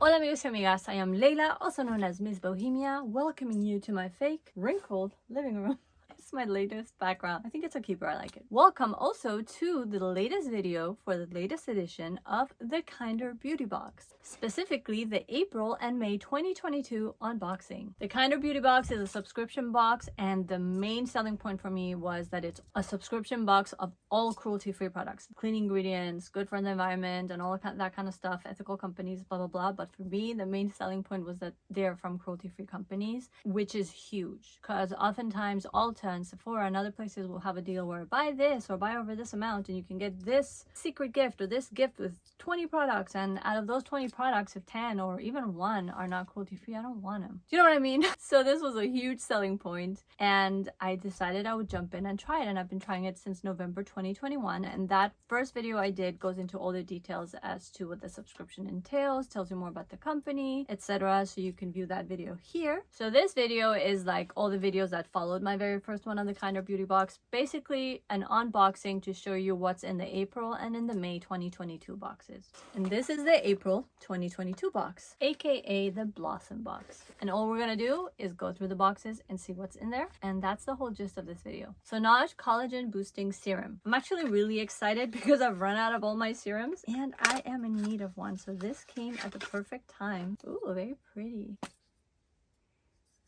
Hola amigos y amigas, I am Leila, also known as Miss Bohemia, welcoming you to my fake, wrinkled living room. It's my latest background. I think it's a keeper, I like it. Welcome also to the latest video for the latest edition of the Kinder Beauty Box. Specifically, the April and May 2022 unboxing. The Kinder Beauty Box is a subscription box, and the main selling point for me was that it's a subscription box of all cruelty-free products. Clean ingredients, good for the environment, and all that kind of stuff, ethical companies, blah, blah, blah. But for me, the main selling point was that they're from cruelty-free companies, which is huge. Because oftentimes, Ulta and Sephora and other places will have a deal where buy this or buy over this amount and you can get this secret gift or this gift with 20 products, and out of those 20 products, if 10 or even 1 are not cruelty free, I don't want them. Do you know what I mean? So this was a huge selling point, and I decided I would jump in and try it, and I've been trying it since November 2021. And that first video I did goes into all the details as to what the subscription entails, tells you more about the company, etc. So you can view that video here. So this video is like all the videos that followed my very first one on the Kinder Beauty Box. Basically an unboxing to show you what's in the April and in the May 2022 boxes. And this is the April 2022 box, aka the Blossom box. And all we're gonna do is go through the boxes and see what's in there. And that's the whole gist of this video. Solange Collagen Boosting Serum. I'm actually really excited because I've run out of all my serums and I am in need of one. So this came at the perfect time. Ooh, very pretty.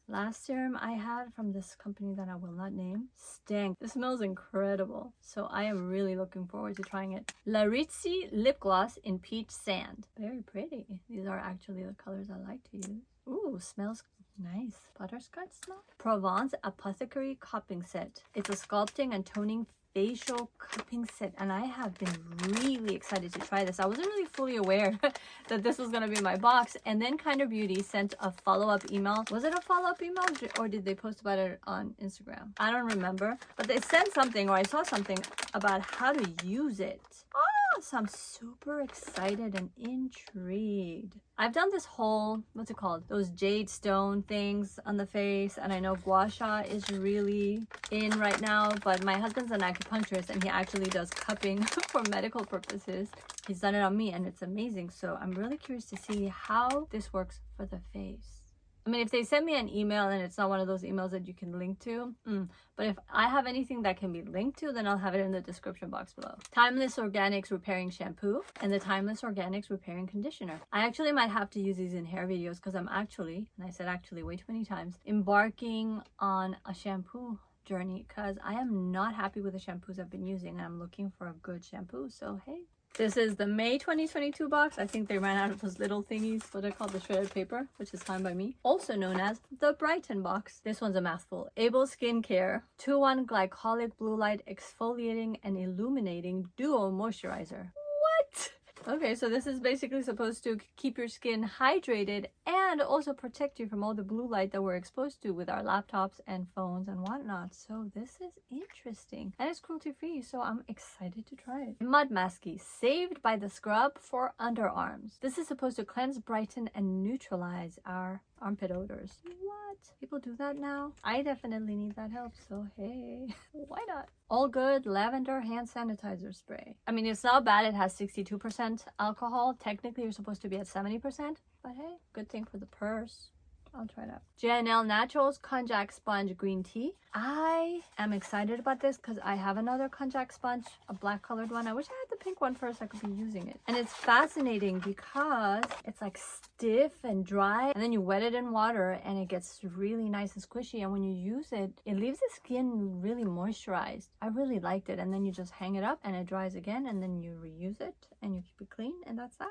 Last serum I had from this company that I will not name stank. This smells incredible. So I am really looking forward to trying it. La Rizzi Lip Gloss in Peach Sand. Very pretty. These are actually the colors I like to use. Ooh, smells nice. Butterscotch smell. Provence Apothecary Cupping Set. It's a sculpting and toning facial cupping set, and I have been really excited to try this. I wasn't really fully aware that this was going to be in my box, and then Kinder Beauty sent a follow-up email. Was it a follow-up email or did they post about it on Instagram? I don't remember, but they sent something, or I saw something about how to use it. Oh, so I'm super excited and intrigued. I've done this whole, what's it called? Those jade stone things on the face, and I know gua sha is really in right now, but my husband's an acupuncturist and he actually does cupping for medical purposes. He's done it on me and it's amazing. So I'm really curious to see how this works for the face. I mean, if they send me an email and it's not one of those emails that you can link to, but if I have anything that can be linked to, then I'll have it in the description box below. Timeless Organics Repairing Shampoo and the Timeless Organics Repairing Conditioner. I actually might have to use these in hair videos because I'm actually, and I said actually way too many times, embarking on a shampoo journey because I am not happy with the shampoos I've been using and I'm looking for a good shampoo. So hey. This is the May 2022 box. I think they ran out of those little thingies, what are called, the shredded paper, which is fine by me. Also known as the Brighten box. This one's a mouthful. Able Skincare 2-1 Glycolic Blue Light Exfoliating and Illuminating Duo Moisturizer. What? Okay, so this is basically supposed to keep your skin hydrated and also protect you from all the blue light that we're exposed to with our laptops and phones and whatnot. So this is interesting. And it's cruelty free, so I'm excited to try it. Mud Masky, Saved by the Scrub for Underarms. This is supposed to cleanse, brighten, and neutralize our armpit odors. What? People do that now? I definitely need that help, so hey, why not? All Good Lavender Hand Sanitizer Spray. I mean, it's not bad. It has 62% alcohol. Technically, you're supposed to be at 70%, but hey, good thing for the purse. I'll try it out. JNL Naturals Konjac Sponge Green Tea. I am excited about this because I have another Konjac Sponge, a black colored one. I wish I had the pink one first. I could be using it. And it's fascinating because it's like stiff and dry, and then you wet it in water and it gets really nice and squishy. And when you use it, it leaves the skin really moisturized. I really liked it. And then you just hang it up and it dries again, and then you reuse it and you keep it clean, and that's that.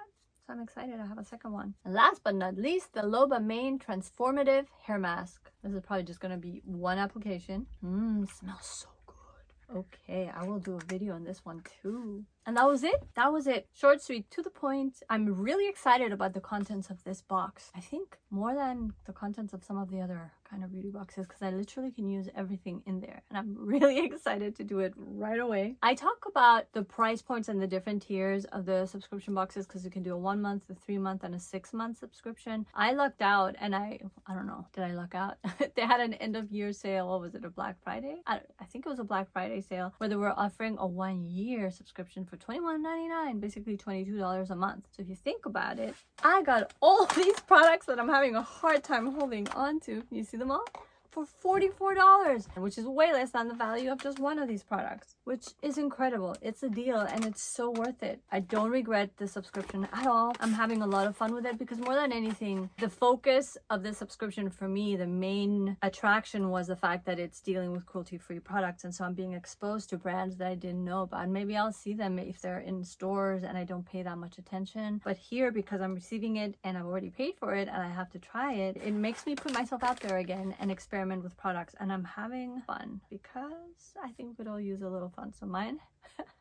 I'm excited. I have a second one. And last but not least, the Loba Main Transformative Hair Mask. This is probably just going to be one application. Smells so good. Okay, I will do a video on this one too. And that was it. That was it. Short, sweet, to the point. I'm really excited about the contents of this box. I think more than the contents of some of the other kind of beauty boxes, because I literally can use everything in there. And I'm really excited to do it right away. I talk about the price points and the different tiers of the subscription boxes because you can do a 1 month, a 3 month, and a 6 month subscription. I lucked out, and I don't know, did I luck out? They had an end of year sale. What was it, a Black Friday? I think it was a Black Friday sale where they were offering a 1 year subscription for $21.99, basically $22 a month. So if you think about it, I got all these products that I'm having a hard time holding on to. You see them all? For $44, which is way less than the value of just one of these products, which is incredible. It's a deal and it's so worth it. I don't regret the subscription at all. I'm having a lot of fun with it because more than anything, the focus of the subscription for me, the main attraction was the fact that it's dealing with cruelty-free products. And so I'm being exposed to brands that I didn't know about. And maybe I'll see them if they're in stores and I don't pay that much attention. But here, because I'm receiving it and I've already paid for it and I have to try it, it makes me put myself out there again and experiment with products, and I'm having fun because I think we could all use a little fun. So mine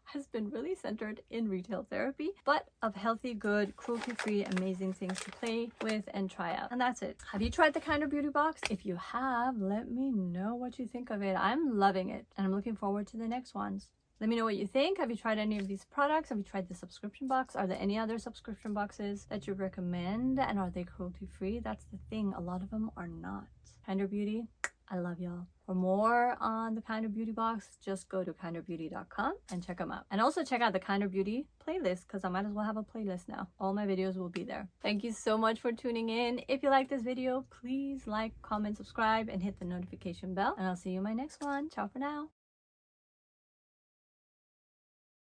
has been really centered in retail therapy, but of healthy, good, cruelty-free, amazing things to play with and try out. And that's it. Have you tried the Kind of Beauty box? If you have, let me know what you think of it. I'm loving it and I'm looking forward to the next ones. Let me know what you think. Have you tried any of these products? Have you tried the subscription box? Are there any other subscription boxes that you recommend? And are they cruelty-free? That's the thing. A lot of them are not. Kind of Beauty, I love y'all. For more on the Kind of Beauty box, just go to kindofbeauty.com and check them out. And also check out the Kind of Beauty playlist because I might as well have a playlist now. All my videos will be there. Thank you so much for tuning in. If you like this video, please like, comment, subscribe, and hit the notification bell. And I'll see you in my next one. Ciao for now.